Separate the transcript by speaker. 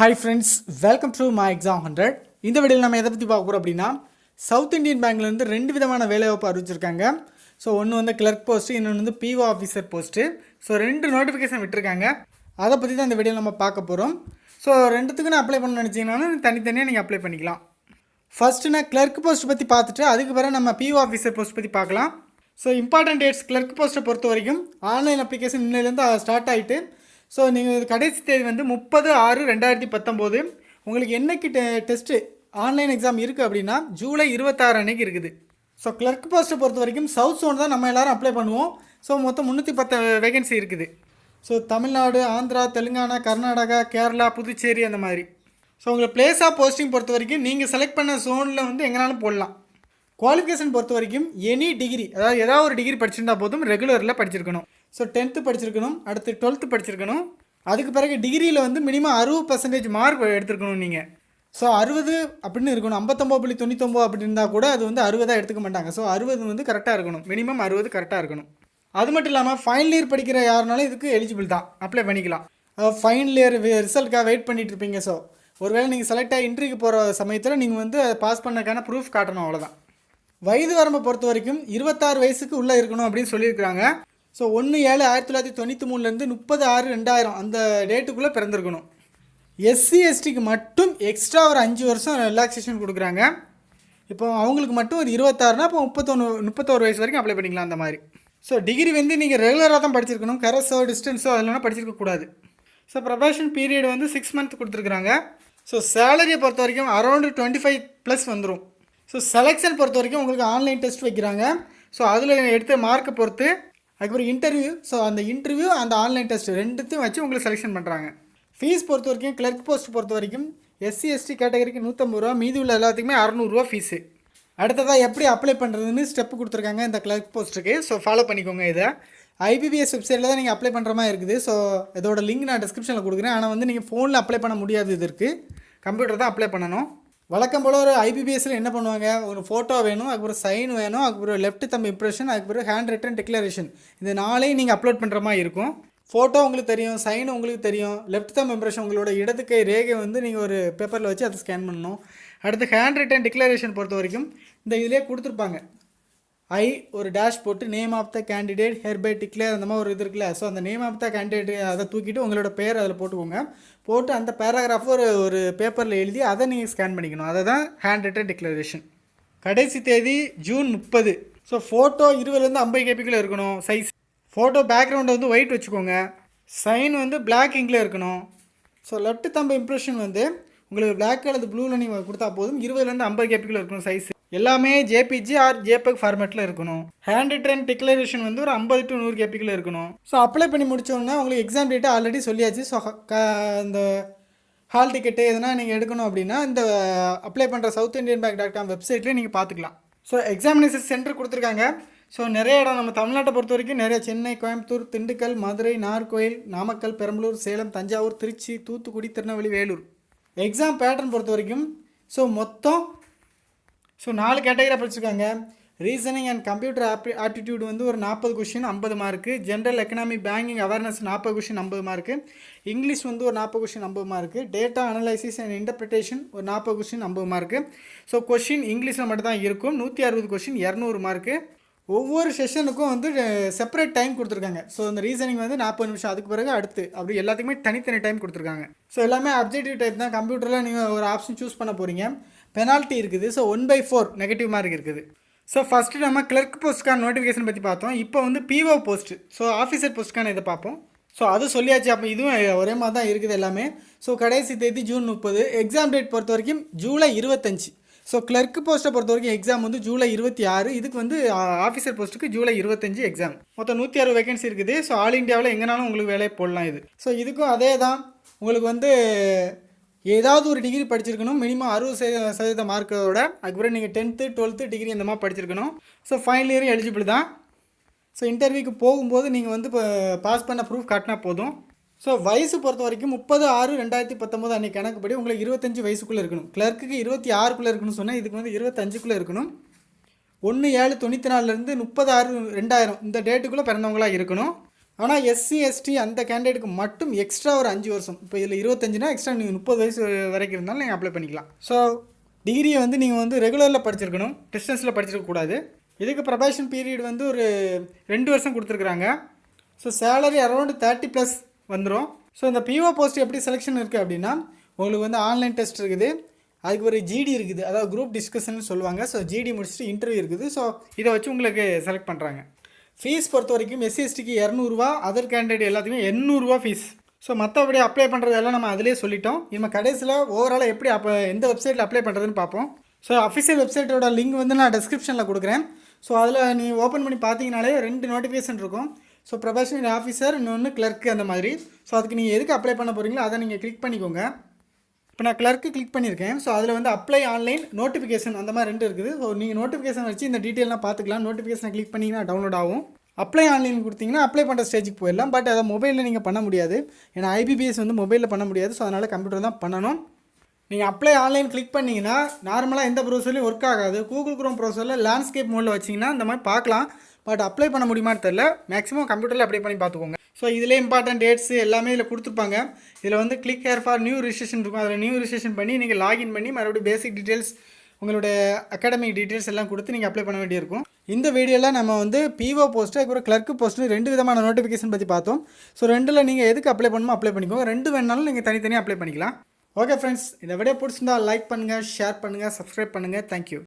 Speaker 1: Hi friends, welcome to my exam 100. இந்த வீடியோவில் நம்ம எதை பற்றி பார்க்க போகிறோம் அப்படின்னா சவுத் இந்தியன் பேங்க்லேருந்து ரெண்டு விதமான வேலைவாய்ப்பு அறிவிச்சிருக்காங்க. ஸோ ஒன்று வந்து கிளர்க் போஸ்ட்டு, இன்னொன்று வந்து பிஓ ஆஃபீஸர் போஸ்ட்டு. ஸோ ரெண்டு நோட்டிஃபிகேஷன் விட்டுருக்காங்க. அதை பற்றி தான் இந்த வீடியோவில் நம்ம பார்க்க போகிறோம். ஸோ ரெண்டுத்துக்கு நான் அப்ளை பண்ண நினச்சிங்கனாலும் தனித்தனியாக நீங்கள் அப்ளை பண்ணிக்கலாம். ஃபஸ்ட்டு நான் கிளர்க் போஸ்ட் பற்றி பார்த்துட்டு அதுக்கு பிறகு நம்ம பிஓ ஆஃபீஸர் போஸ்ட் பற்றி பார்க்கலாம். ஸோ இம்பார்ட்டன்ட் டேட்ஸ் கிளர்க் போஸ்ட்டை பொறுத்த வரைக்கும் ஆன்லைன் அப்ளிகேஷன் இன்னிலேருந்து ஸ்டார்ட் ஆகிட்டு ஸோ நீங்கள் கடைசி தேதி வந்து 30/6/2019. உங்களுக்கு என்றைக்கு டெஸ்ட்டு ஆன்லைன் எக்ஸாம் இருக்குது அப்படின்னா ஜூலை 26 அன்றைக்கி இருக்குது. ஸோ கிளர்க் போஸ்ட்டை பொறுத்த வரைக்கும் சவுத் ஜோன் தான் நம்ம எல்லோரும் அப்ளை பண்ணுவோம். ஸோ மொத்தம் 310 வேகன்சி இருக்குது. ஸோ தமிழ்நாடு, ஆந்திரா, தெலுங்கானா, கர்நாடகா, கேரளா, புதுச்சேரி அந்த மாதிரி. ஸோ உங்களை பிளேஸ் ஆஃப் போஸ்டிங் பொறுத்த வரைக்கும் நீங்கள் செலக்ட் பண்ண ஜோனில் வந்து எங்கேனாலும் போடலாம். குவாலிஃபிகேஷன் பொறுத்த வரைக்கும் எனி டிகிரி, அதாவது ஏதாவது ஒரு டிகிரி படிச்சிருந்தா போதும், ரெகுலரில் படிச்சிருக்கணும். ஸோ 10th படிச்சிருக்கணும், அடுத்து 12th படிச்சிருக்கணும். அதுக்கு பிறகு டிகிரியில் வந்து மினிமம் 60% மார்க் எடுத்துருக்கணும் நீங்கள். ஸோ 60 அப்படின்னு இருக்கணும். 59.99 அப்படி இருந்தால் கூட அது வந்து 60 எடுத்துக்க மாட்டாங்க. ஸோ 60 வந்து கரெக்டாக இருக்கணும், மினிமம் 60 கரெக்டாக இருக்கணும். அது மட்டும் இல்லாமல் ஃபைனல் இயர் படிக்கிற யாருனாலும் இதுக்கு எலிஜிபிள் தான், அப்ளை பண்ணிக்கலாம். ஃபைனல் இயர் ரிசல்ட்டுக்காக வெயிட் பண்ணிட்டு இருப்பீங்க. ஸோ ஒருவேளை நீங்கள் செலக்ட் ஆகி இன்டர்வியூக்கு போகிற சமயத்தில் நீங்கள் வந்து அதை பாஸ் பண்ணக்கான ப்ரூஃப் காட்டணும், அவ்வளோதான். வயது வரம்பை பொறுத்த வரைக்கும் 26 வயசுக்கு உள்ளே இருக்கணும் அப்படின்னு சொல்லியிருக்கிறாங்க. ஸோ 1/7/1993 30/6/2000 அந்த டேட்டுக்குள்ளே பிறந்திருக்கணும். எஸ்சி எஸ்டிக்கு மட்டும் எக்ஸ்ட்ரா ஒரு 5 வருஷம் ரிலாக்ஸேஷன் கொடுக்குறாங்க. இப்போ அவங்களுக்கு மட்டும் ஒரு 26னா இப்போ 31 வயசு வரைக்கும் அப்ளை பண்ணிக்கலாம் அந்த மாதிரி. ஸோ டிகிரி வந்து நீங்கள் ரெகுலராக தான் படிச்சிருக்கணும், கரஸோ டிஸ்டன்ஸோ அதெல்லாம் படிச்சிருக்கக்கூடாது. ஸோ ப்ரொபேஷன் பீரியட் வந்து 6 மந்த் கொடுத்துருக்குறாங்க. ஸோ சேலரியை பொறுத்த வரைக்கும் அரௌண்டு 25+ வந்துடும். ஸோ செலெக்ஷன் பொறுத்த வரைக்கும் உங்களுக்கு ஆன்லைன் டெஸ்ட் வைக்கிறாங்க. ஸோ அதில் எடுத்த மார்க்கை பொறுத்து அதுக்கப்புறம் இன்டர்வியூ, ஸோ அந்த இன்டர்வியூ அந்த ஆன்லைன் டெஸ்ட் ரெண்டுத்தையும் வச்சு உங்களுக்கு செலெக்ஷன் பண்ணுறாங்க. ஃபீஸ் பொறுத்த வரைக்கும் கிளர்க் போஸ்ட் பொறுத்த வரைக்கும் எஸ்சி எஸ்டி கேட்டகரிக்கு 150 ரூபா, மீதி உள்ள எல்லாத்துக்குமே 600 ரூபா ஃபீஸு. அடுத்ததாக எப்படி அப்ளை பண்ணுறதுன்னு ஸ்டெப்பு கொடுத்துருக்காங்க இந்த கிளர்க் போஸ்ட்டுக்கு. ஸோ ஃபாலோ பண்ணிக்கோங்க. இதை ஐபிபிஎஸ் வெப்சைட்டில் தான் நீங்கள் அப்ளை பண்ணுற மாதிரி இருக்குது. ஸோ இதோட லிங்க் நான் டிஸ்கிரிப்ஷனில் கொடுக்குறேன். ஆனால் வந்து நீங்கள் ஃபோனில் அப்ளை பண்ண முடியாது, இதற்கு கம்ப்யூட்டர் தான் அப்ளை பண்ணணும். வழக்கம் போல் ஒரு ஐபிபிஎஸ்சில் என்ன பண்ணுவாங்க, ஒரு ஃபோட்டோ வேணும், அதுக்கப்புறம் சைன் வேணும், அதுக்கப்புறம் லெஃப்ட் தம் இம்ப்ரெஷன், அதுக்கப்புறம் ஹேண்ட் ரிட்டன் டிக்ளரேஷன். இந்த 4ஐயும் நீங்கள் அப்லோட் பண்ணுற மாதிரி இருக்கும். ஃபோட்டோ உங்களுக்கு தெரியும், சைன் உங்களுக்கு தெரியும், லெஃப்ட் தம் இம்ப்ரெஷன் உங்களோட இடது கை ரேகை வந்து நீங்கள் ஒரு பேப்பரில் வச்சு அதை ஸ்கேன் பண்ணணும். அடுத்து ஹேண்ட் ரிட்டன் டிக்ளரேஷன் பொறுத்த வரைக்கும் இந்த இதிலே கொடுத்துருப்பாங்க. ஒரு டேஷ் போட்டு name of the candidate hereby declare அந்த மாதிரி ஒரு இது இருக்குல்ல. ஸோ அந்த நேம் ஆஃப் த கேண்டிடேட் அதை தூக்கிட்டு உங்களோட பேர் அதில் போட்டுக்கோங்க. போட்டு அந்த பேராகிராஃப் ஒரு பேப்பரில் எழுதி அதை நீங்கள் ஸ்கேன் பண்ணிக்கணும். அதை தான் ஹேண்ட் ரிட்டன் டிக்ளரேஷன். கடைசி தேதி ஜூன் 30. ஸோ ஃபோட்டோ 20-50 கேபிக்குள்ளே இருக்கணும் சைஸ். ஃபோட்டோ பேக்ரவுண்டை வந்து ஒயிட் வச்சுக்கோங்க. சைன் வந்து பிளாக் இங்கில் இருக்கணும். ஸோ லெஃப்ட் தம்பு இம்ப்ரெஷன் வந்து உங்களுக்கு பிளாக் அல்லது ப்ளூவில் நீங்கள் கொடுத்தா போதும், 20-50 கேபிக்குள்ளே இருக்கணும் சைஸ். எல்லாமே ஜேபிஜி ஆர் ஜேபெக் ஃபார்மேட்டில் இருக்கணும். ஹேண்ட் ரிட்டன் டிக்ளரேஷன் வந்து ஒரு 50 to 100 கேபிக்குள்ளே இருக்கணும். ஸோ அப்ளை பண்ணி முடிச்சோன்னா உங்களுக்கு எக்ஸாம் டேட்டு ஆல்ரெடி சொல்லியாச்சு. ஸோ இந்த ஹால் டிக்கெட்டு எதனா நீங்கள் எடுக்கணும் அப்படின்னா இந்த அப்ளை பண்ணுற southindianbank.com வெப்சைட்லேயே நீங்கள் பார்த்துக்கலாம். ஸோ எக்ஸாமினேஷன் சென்டர் கொடுத்துருக்காங்க. ஸோ நிறைய இடம் நம்ம தமிழ்நாட்டை பொறுத்த வரைக்கும் நிறைய சென்னை, கோயம்புத்தூர், திண்டுக்கல், மதுரை, நாகர்கோயில், நாமக்கல், பெரம்பலூர், சேலம், தஞ்சாவூர், திருச்சி, தூத்துக்குடி, திருநெல்வேலி, வேலூர். எக்ஸாம் பேட்டர்ன் பொறுத்த வரைக்கும் மொத்தம் 4 கேட்டகரியாக படிச்சிருக்காங்க. ரீசனிங் அண்ட் கம்ப்யூட்டர் ஆப்டிடியூட் வந்து ஒரு 40 question 50 mark. General economic banking awareness 40 question 50 mark. English வந்து ஒரு 40 question 50 mark. Data analysis and interpretation ஒரு 40 கொஷின் 50 மார்க்கு. ஸோ கொஷின் இங்கிலீஷில் மட்டும் தான் இருக்கும். 160 கொஷின் 200 மார்க்கு. ஒவ்வொரு செஷனுக்கும் வந்து செப்பரேட் டைம் கொடுத்துருக்காங்க. ஸோ இந்த ரீசனிங் வந்து 40 நிமிஷம், அதுக்கு பிறகு அடுத்து அப்படி எல்லாத்துக்குமே தனித்தனி டைம் கொடுத்துருக்காங்க. ஸோ எல்லாமே அப்ஜெக்டிவ் டைப் தான். கம்ப்யூட்டரில் நீங்கள் ஒரு ஆப்ஷன் சூஸ் பண்ண போகிறீங்க. பெனால்ட்டி இருக்குது. ஸோ 1/4 நெகட்டிவ் மார்க் இருக்குது. ஸோ ஃபஸ்ட்டு நம்ம கிளர்க் போஸ்ட்டுக்கான நோட்டிஃபிகேஷன் பற்றி பார்த்தோம். இப்போ வந்து பிஓ போஸ்ட்டு, ஸோ ஆஃபீஸர் போஸ்ட்டுக்கான இதை பார்ப்போம். ஸோ அது சொல்லியாச்சு. அப்போ இதுவும் ஒரே மாதிரி தான் இருக்குது எல்லாமே. ஸோ கடைசி தேதி ஜூன் 30. எக்ஸாம் டேட் பொறுத்த வரைக்கும் ஜூலை 25. ஸோ கிளர்க் போஸ்ட்டை பொறுத்த வரைக்கும் எக்ஸாம் வந்து ஜூலை 26. இதுக்கு வந்து ஆஃபீஸர் போஸ்ட்டுக்கு ஜூலை 25 எக்ஸாம். மொத்தம் 160 வேகன்சி இருக்குது. ஸோ ஆல் இண்டியாவில் எங்கேனாலும் உங்களுக்கு வேலையை போடலாம் இது. ஸோ இதுக்கும் அதே தான். உங்களுக்கு வந்து ஏதாவது ஒரு டிகிரி படிச்சிருக்கணும், மினிமம் 60% மார்க்கோட. அதுக்கப்புறம் நீங்கள் 10th 12th டிகிரி இந்த மாதிரி படிச்சிருக்கணும். ஸோ ஃபைனல் இயரும் எலிஜிபிள் தான். ஸோ இன்டர்வியூக்கு போகும்போது நீங்கள் வந்து இப்போ பாஸ் பண்ண ப்ரூஃப் காட்டினா போதும். ஸோ வயசு பொறுத்த வரைக்கும் 30/6/2019 அன்றைக்கி கணக்குப்படி உங்களுக்கு 25 வயசுக்குள்ளே இருக்கணும். கிளர்க்குக்கு 26க்குள்ளே இருக்கணும்னு சொன்னால் இதுக்கு வந்து 25க்குள்ளே இருக்கணும். 1/7/94 30/6/2000 இந்த டேட்டுக்குள்ளே பிறந்தவங்களாக இருக்கணும். ஆனால் எஸ்சி எஸ்டி அந்த கேண்டிடேட்டுக்கு மட்டும் எக்ஸ்ட்ரா ஒரு 5 வருஷம். இப்போ இதில் 25னா எக்ஸ்ட்ரா நீங்கள் 30 வயசு வரைக்கும் இருந்தாலும் நீங்கள் அப்ளை பண்ணிக்கலாம். ஸோ டிகிரியை வந்து நீங்கள் வந்து ரெகுலரில் படிச்சிருக்கணும், டிஸ்டன்ஸில் படிச்சிருக்கக்கூடாது. இதுக்கு ப்ரொபேஷன் பீரியட் வந்து ஒரு 2 வருஷம் கொடுத்துருக்குறாங்க. ஸோ சேலரி அரௌண்ட் 30+ வந்துடும். ஸோ இந்த பிஓ போஸ்ட் எப்படி செலெக்ஷன் இருக்குது அப்படின்னா, உங்களுக்கு வந்து ஆன்லைன் டெஸ்ட் இருக்குது, அதுக்கு ஒரு ஜிடி இருக்குது, அதாவது குரூப் டிஸ்கஷன் சொல்லுவாங்க. ஸோ ஜிடி முடிச்சுட்டு இன்டர்வியூ இருக்குது. ஸோ இதை வச்சு உங்களுக்கு செலக்ட் பண்ணுறாங்க. ஃபீஸ் பொறுத்த வரைக்கும் எஸ்சி எஸ்டிக்கு 200 அதர் கேண்டிடேட் எல்லாத்துக்குமே 800 ஃபீஸ். ஸோ மற்றபடி அப்ளை பண்ணுறதெல்லாம் நம்ம அதிலே சொல்லிட்டோம். நம்ம கடைசியில் ஓவராலாக எப்படி எந்த வெப்சைட்டில் அப்ளை பண்ணுறதுன்னு பார்ப்போம். ஸோ அஃபிஷியல் வெப்சைட்டோட லிங்க் வந்து நான் டிஸ்கிரிப்ஷனில் கொடுக்குறேன். ஸோ அதில் நீ ஓப்பன் பண்ணி பார்த்தீங்கனாலே 2 நோட்டிஃபிகேஷன் இருக்கும். ஸோ ப்ரொபேஷனரி ஆஃபீஸர், இன்னொன்று கிளர்க்கு, அந்த மாதிரி. ஸோ அதுக்கு நீங்கள் எதுக்கு அப்ளை பண்ண போகிறீங்களோ அதை நீங்கள் கிளிக் பண்ணிக்கோங்க. இப்போ நான் கிளர்க்கு கிளிக் பண்ணியிருக்கேன். ஸோ அதில் வந்து அப்ளை ஆன்லைன், நோட்டிஃபிகேஷன், அந்த மாதிரி 2 இருக்குது. ஸோ நீங்கள் நோட்டிஃபிகேஷன் வச்சு இந்த டீட்டெயிலாம் பார்த்துக்கலாம். நோட்டிஃபிகேஷனை கிளிக் பண்ணிங்கன்னா டவுன்லோட் ஆகும். அப்ளை ஆன்லைன் கொடுத்தீங்கன்னா அப்ளை பண்ணுற ஸ்டேஜுக்கு போயிடலாம். பட் அதை மொபைலில் நீங்கள் பண்ண முடியாது. ஏன்னா ஐபிபிஎஸ் வந்து மொபைலில் பண்ண முடியாது. ஸோ அதனால் கம்ப்யூட்டர் தான் பண்ணணும். நீங்கள் அப்ளை ஆன்லைன் கிளிக் பண்ணிங்கன்னா நார்மலாக எந்த ப்ரௌசர்லையும் ஒர்க் ஆகாது. கூகுள் குரோம் ப்ரௌசரில் லேண்ட்ஸ்கேப் மோடில் வச்சிங்கன்னா இந்த மாதிரி பார்க்கலாம். பட் அப்ளை பண்ண முடியுமான்னு தெரில. மேக்ஸிமம் கம்ப்யூட்டரில் அப்ளை பண்ணி பார்த்துக்கோங்க. ஸோ இதில் இம்பார்ட்டன்ட் டேட்ஸ் எல்லாமே இதில் கொடுத்துருப்பாங்க. இதில் வந்து click hair for new registration இருக்கும். அதில் நியூ ரிஜிஸ்ட்ரேஷன் பண்ணி நீங்கள் லாகின் பண்ணி மறுபடியும் பேசிக் டீட்டெயில்ஸ், உங்களுடைய அகாடமிக் டீட்டெயில்ஸ் எல்லாம் கொடுத்து நீங்கள் அப்ளை பண்ண வேண்டியிருக்கும். இந்த வீடியோவில் நம்ம வந்து பிஓ போஸ்ட்டு, அதுக்கப்புறம் கிளர்க்கு போஸ்ட்டு 2 விதமான நோட்டிஃபிகேஷன் பற்றி பார்த்தோம். ஸோ 2ல் நீங்கள் எதுக்கு அப்ளை பண்ணணுமோ அப்ளை பண்ணிக்கோங்க. 2 வேணாலும் நீங்கள் தனித்தனியாக அப்ளை பண்ணிக்கலாம். ஓகே ஃப்ரெண்ட்ஸ், இந்த வீடியோ பிடிச்சிருந்தா லைக் பண்ணுங்கள், ஷேர் பண்ணுங்கள், சப்ஸ்கிரைப் பண்ணுங்கள். தேங்க்யூ.